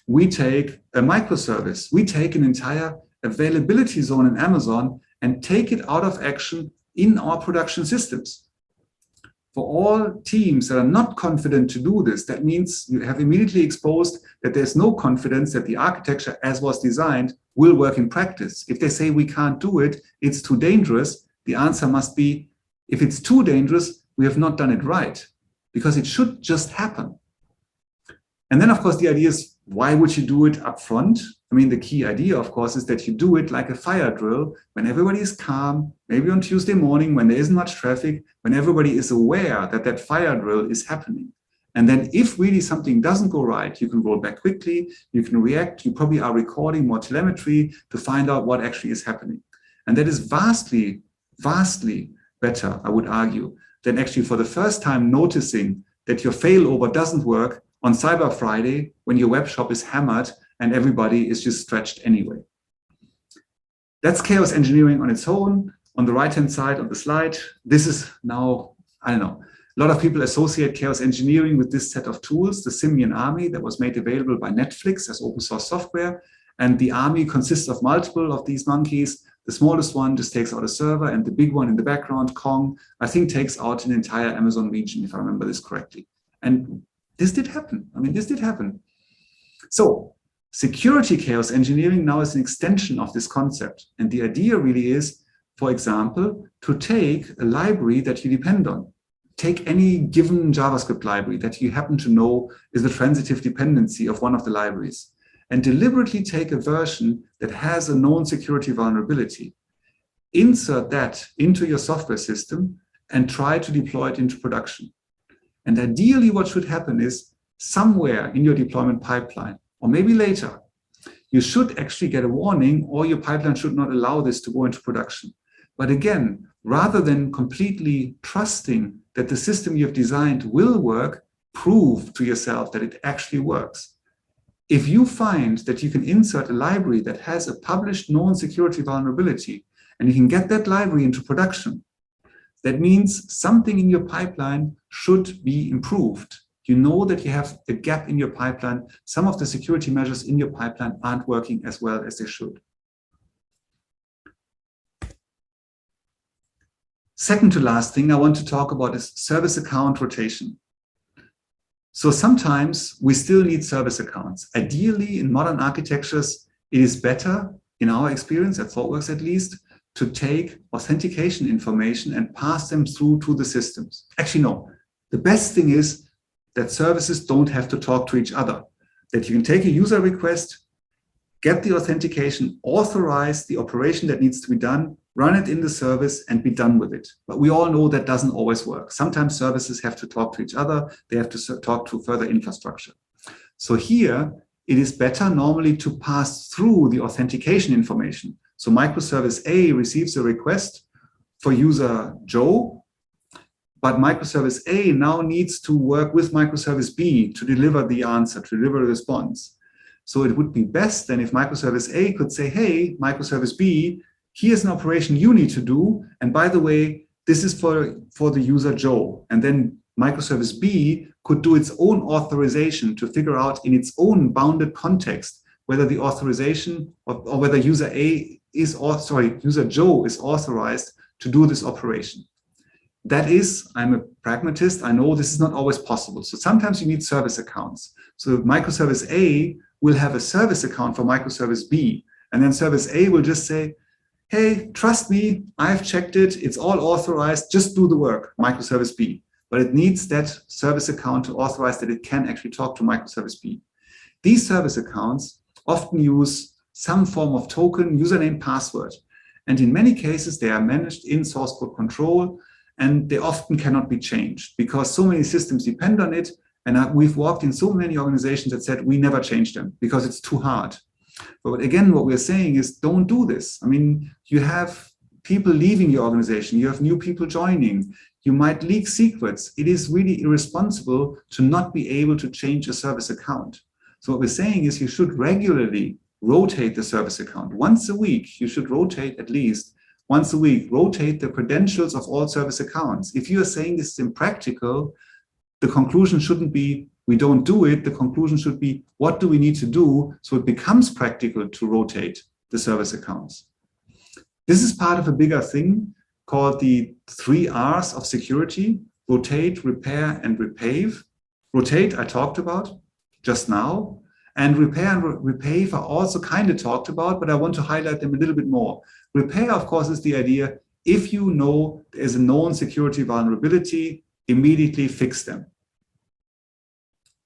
we take a microservice, we take an entire availability zone in Amazon and take it out of action in our production systems. For all teams that are not confident to do this, that means you have immediately exposed that there's no confidence that the architecture as was designed will work in practice. If they say we can't do it, it's too dangerous, the answer must be, if it's too dangerous, we have not done it right, because it should just happen. And then, of course, the idea is, why would you do it up front? I mean, the key idea, of course, is that you do it like a fire drill when everybody is calm, maybe on Tuesday morning when there isn't much traffic, when everybody is aware that that fire drill is happening. And then if really something doesn't go right, you can roll back quickly, you can react, you probably are recording more telemetry to find out what actually is happening. And that is vastly, vastly better, I would argue, than actually for the first time noticing that your failover doesn't work on Cyber Friday when your web shop is hammered and everybody is just stretched anyway. That's chaos engineering on its own. On the right-hand side of the slide, this is now, I don't know, a lot of people associate chaos engineering with this set of tools, the Simian Army that was made available by Netflix as open source software. And the army consists of multiple of these monkeys. The smallest one just takes out a server, and the big one in the background, Kong, I think takes out an entire Amazon region, if I remember this correctly. And this did happen. I mean, this did happen. So security chaos engineering now is an extension of this concept. And the idea really is, for example, to take a library that you depend on. Take any given JavaScript library that you happen to know is the transitive dependency of one of the libraries, and deliberately take a version that has a known security vulnerability. Insert that into your software system and try to deploy it into production. And ideally, what should happen is somewhere in your deployment pipeline, or maybe later, you should actually get a warning, or your pipeline should not allow this to go into production. But again, rather than completely trusting that the system you've designed will work, prove to yourself that it actually works. If you find that you can insert a library that has a published known security vulnerability, and you can get that library into production, that means something in your pipeline should be improved. You know that you have a gap in your pipeline. Some of the security measures in your pipeline aren't working as well as they should. Second to last thing I want to talk about is service account rotation. So sometimes we still need service accounts. Ideally, in modern architectures, it is better, in our experience, at Thoughtworks at least, to take authentication information and pass them through to the systems. Actually, no. The best thing is that services don't have to talk to each other. That you can take a user request, get the authentication, authorize the operation that needs to be done, run it in the service, and be done with it. But we all know that doesn't always work. Sometimes services have to talk to each other. They have to talk to further infrastructure. So here, it is better normally to pass through the authentication information. So microservice A receives a request for user Joe, but microservice A now needs to work with microservice B to deliver the answer, to deliver the response. So it would be best then if microservice A could say, hey, microservice B, here's an operation you need to do. And by the way, this is for the user Joe. And then microservice B could do its own authorization to figure out in its own bounded context whether the authorization or whether user Joe is authorized to do this operation. That is, I'm a pragmatist, I know this is not always possible. So sometimes you need service accounts. So microservice A will have a service account for microservice B, and then service A will just say, hey, trust me, I've checked it, it's all authorized, just do the work, microservice B. But it needs that service account to authorize that it can actually talk to microservice B. These service accounts often use some form of token, username, password. And in many cases, they are managed in source code control, and they often cannot be changed because so many systems depend on it. And we've walked in so many organizations that said, we never change them because it's too hard. But again, what we're saying is don't do this. I mean, you have people leaving your organization, you have new people joining, you might leak secrets. It is really irresponsible to not be able to change a service account. So what we're saying is you should regularly rotate the service account. Once a week, you should rotate at least once a week, rotate the credentials of all service accounts. If you are saying this is impractical, the conclusion shouldn't be we don't do it. The conclusion should be what do we need to do so it becomes practical to rotate the service accounts. This is part of a bigger thing called the 3 R's of security: rotate, repair, and repave. Rotate, I talked about just now, and repair and repave are also kind of talked about, but I want to highlight them a little bit more. Repair, of course, is the idea, if you know there's a known security vulnerability, immediately fix them.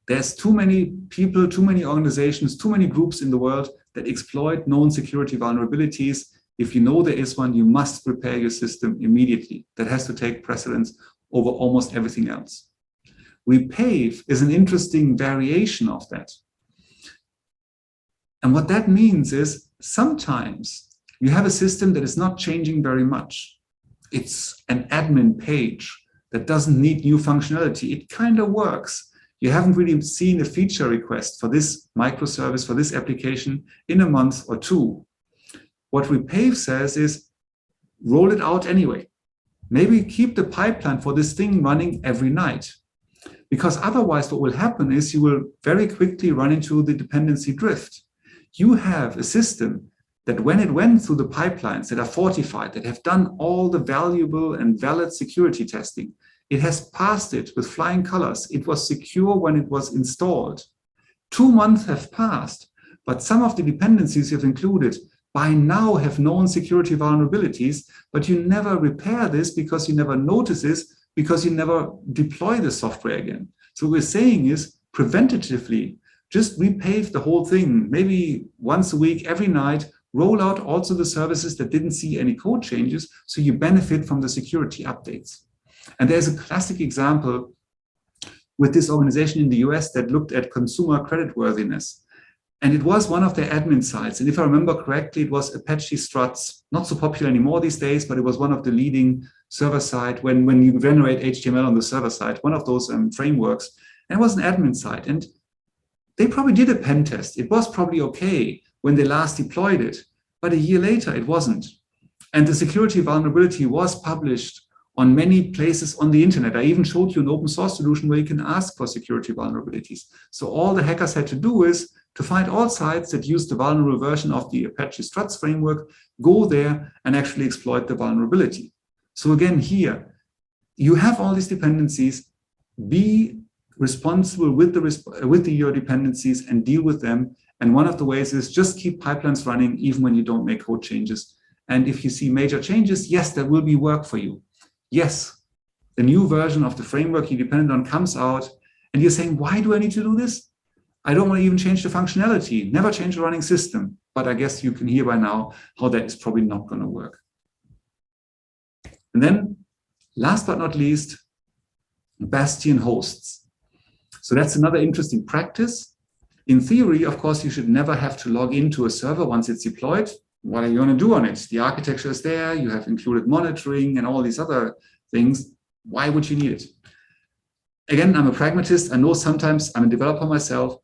There's too many people, too many organizations, too many groups in the world that exploit known security vulnerabilities. If you know there is one, you must repair your system immediately. That has to take precedence over almost everything else. Repave is an interesting variation of that. And what that means is sometimes you have a system that is not changing very much. It's an admin page that doesn't need new functionality. It kind of works. You haven't really seen a feature request for this microservice, for this application in a month or two. What Repave says is roll it out anyway. Maybe keep the pipeline for this thing running every night. Because otherwise what will happen is you will very quickly run into the dependency drift. You have a system that when it went through the pipelines that are fortified, that have done all the valuable and valid security testing, it has passed it with flying colors. It was secure when it was installed. 2 months have passed, but some of the dependencies you've included by now have known security vulnerabilities, but you never repair this because you never notice this, because you never deploy the software again. So what we're saying is preventatively, just repave the whole thing, maybe once a week, every night, roll out also the services that didn't see any code changes, so you benefit from the security updates. And there's a classic example with this organization in the US that looked at consumer creditworthiness. And it was one of their admin sites. And if I remember correctly, it was Apache Struts, not so popular anymore these days, but it was one of the leading server side when you generate HTML on the server side, one of those frameworks. And it was an admin site. And they probably did a pen test. It was probably okay when they last deployed it, but a year later it wasn't. And the security vulnerability was published on many places on the internet. I even showed you an open source solution where you can ask for security vulnerabilities. So all the hackers had to do is to find all sites that use the vulnerable version of the Apache Struts framework, go there and actually exploit the vulnerability. So again, here, you have all these dependencies, be responsible with your dependencies and deal with them. And one of the ways is just keep pipelines running even when you don't make code changes. And if you see major changes, yes, there will be work for you. Yes, the new version of the framework you depend on comes out and you're saying, why do I need to do this? I don't want to even change the functionality, never change the running system. But I guess you can hear by now how that is probably not going to work. And then last but not least, bastion hosts. So that's another interesting practice. In theory, of course, you should never have to log into a server once it's deployed. What are you going to do on it? The architecture is there, you have included monitoring and all these other things. Why would you need it? Again, I'm a pragmatist. I know sometimes I'm a developer myself.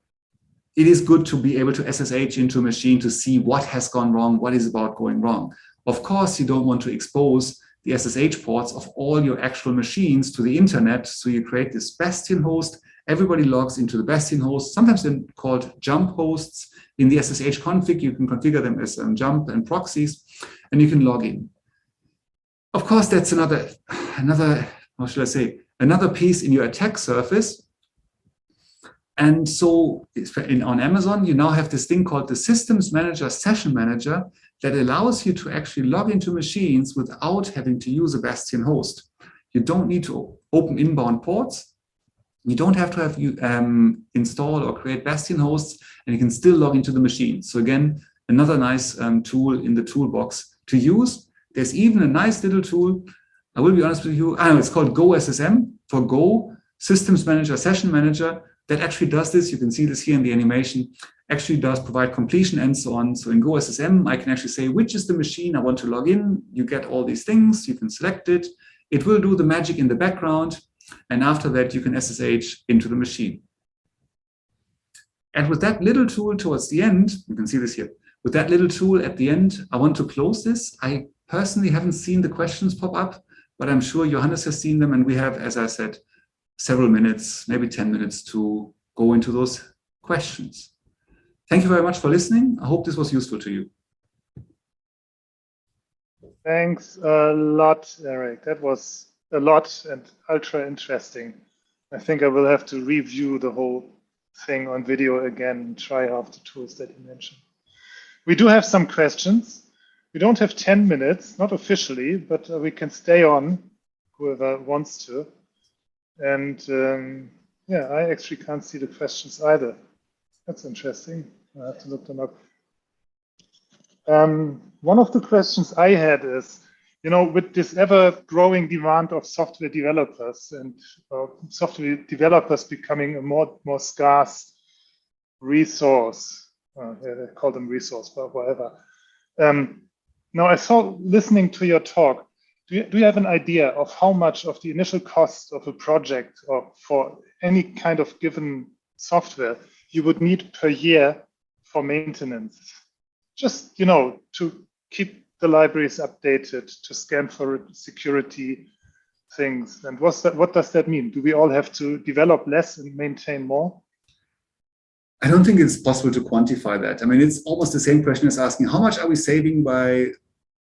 It is good to be able to SSH into a machine to see what has gone wrong, what is about going wrong. Of course, you don't want to expose the SSH ports of all your actual machines to the internet. So you create this bastion host. Everybody logs into the bastion host, sometimes they're called jump hosts. In the SSH config, you can configure them as jump and proxies, and you can log in. Of course, that's another, how should I say, another piece in your attack surface. And so on Amazon, you now have this thing called the Systems Manager Session Manager that allows you to actually log into machines without having to use a bastion host. You don't need to open inbound ports. You don't have to have install or create bastion hosts, and you can still log into the machine. So again, another nice tool in the toolbox to use. There's even a nice little tool, I will be honest with you, it's called Go SSM for Go, Systems Manager, Session Manager, that actually does this. You can see this here in the animation, actually does provide completion and so on. So in Go SSM, I can actually say, which is the machine I want to log in. You get all these things, you can select it. It will do the magic in the background. And after that, you can SSH into the machine. And with that little tool towards the end, you can see this here, with that little tool at the end, I want to close this. I personally haven't seen the questions pop up, but I'm sure Johannes has seen them. And we have, as I said, several minutes, maybe 10 minutes to go into those questions. Thank you very much for listening. I hope this was useful to you. Thanks a lot, Erik. That was a lot and ultra interesting. I think I will have to review the whole thing on video again and try out the tools that you mentioned. We do have some questions. We don't have 10 minutes, not officially, but we can stay on, whoever wants to. And yeah, I actually can't see the questions either. That's interesting. I have to look them up. One of the questions I had is, you know, with this ever-growing demand of software developers and software developers becoming a more scarce resource, I call them resource, but whatever. Now, I saw, listening to your talk, do you have an idea of how much of the initial cost of a project or for any kind of given software you would need per year for maintenance? Just, you know, to keep the libraries updated, to scan for security things. And what does that mean? Do we all have to develop less and maintain more? I don't think it's possible to quantify that. I mean, it's almost the same question as asking, how much are we saving by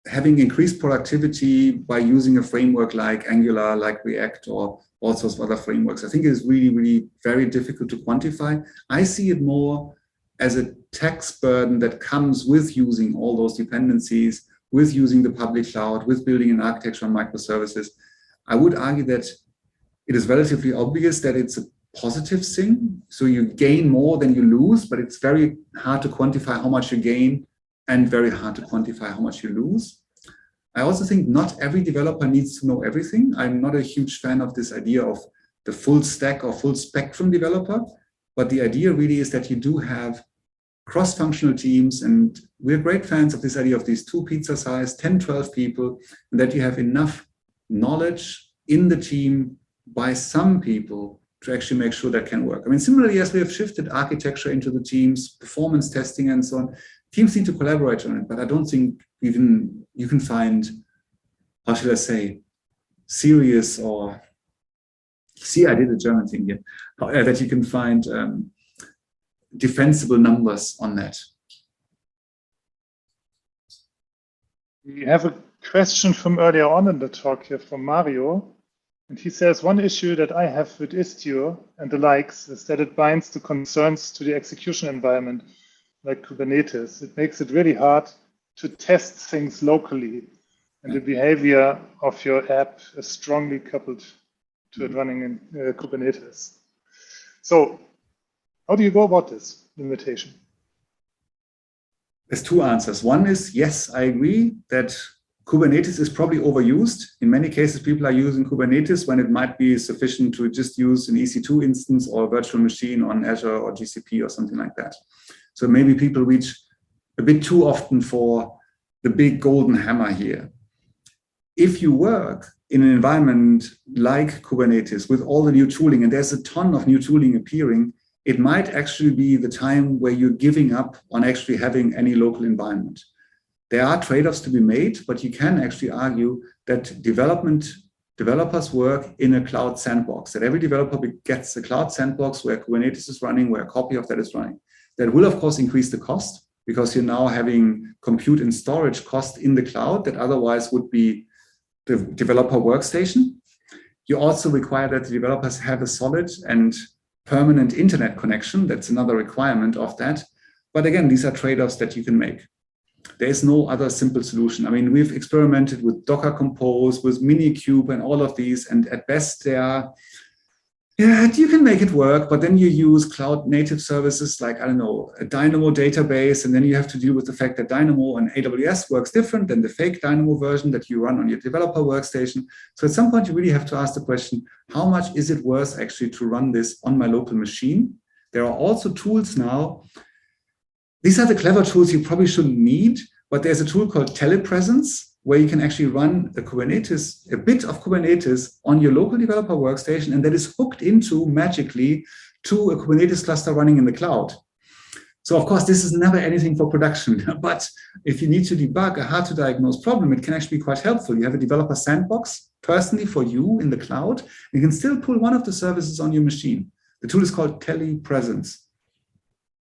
having increased productivity by using a framework like Angular, like React, or all sorts of other frameworks? I think it's really, really very difficult to quantify. I see it more as a tax burden that comes with using all those dependencies, with using the public cloud, with building an architecture on microservices. I would argue that it is relatively obvious that it's a positive thing. So you gain more than you lose, but it's very hard to quantify how much you gain and very hard to quantify how much you lose. I also think not every developer needs to know everything. I'm not a huge fan of this idea of the full stack or full spectrum developer, but the idea really is that you do have cross-functional teams, and we're great fans of this idea of these 2 pizza size, 10, 12 people, and that you have enough knowledge in the team by some people to actually make sure that can work. I mean, similarly, as we have shifted architecture into the teams, performance testing and so on, teams need to collaborate on it, but I don't think even you can find, how should I say, serious or, see, I did a German thing here, that you can find defensible numbers on that. We have a question from earlier on in the talk here from Mario. And he says, one issue that I have with Istio and the likes is that it binds the concerns to the execution environment, like Kubernetes. It makes it really hard to test things locally. And the behavior of your app is strongly coupled to it running in Kubernetes. So how do you go about this limitation? There's 2 answers. One is, yes, I agree that Kubernetes is probably overused. In many cases, people are using Kubernetes when it might be sufficient to just use an EC2 instance or a virtual machine on Azure or GCP or something like that. So maybe people reach a bit too often for the big golden hammer here. If you work in an environment like Kubernetes with all the new tooling, and there's a ton of new tooling appearing, it might actually be the time where you're giving up on actually having any local environment. There are trade-offs to be made, but you can actually argue that developers work in a cloud sandbox, that every developer gets a cloud sandbox where Kubernetes is running, where a copy of that is running. That will, of course, increase the cost because you're now having compute and storage cost in the cloud that otherwise would be the developer workstation. You also require that the developers have a solid and permanent internet connection. That's another requirement of that. But again, these are trade-offs that you can make. There is no other simple solution. I mean, we've experimented with Docker Compose, with Minikube and all of these. And at best, they are, yeah, you can make it work, but then you use cloud native services like, I don't know, a Dynamo database. And then you have to deal with the fact that Dynamo on AWS works different than the fake Dynamo version that you run on your developer workstation. So at some point, you really have to ask the question, how much is it worth actually to run this on my local machine? There are also tools now. These are the clever tools you probably shouldn't need, but there's a tool called telepresence where you can actually run a bit of Kubernetes on your local developer workstation, and that is hooked into magically to a Kubernetes cluster running in the cloud. So of course, this is never anything for production, but if you need to debug a hard to diagnose problem, it can actually be quite helpful. You have a developer sandbox personally for you in the cloud. You can still pull one of the services on your machine. The tool is called telepresence.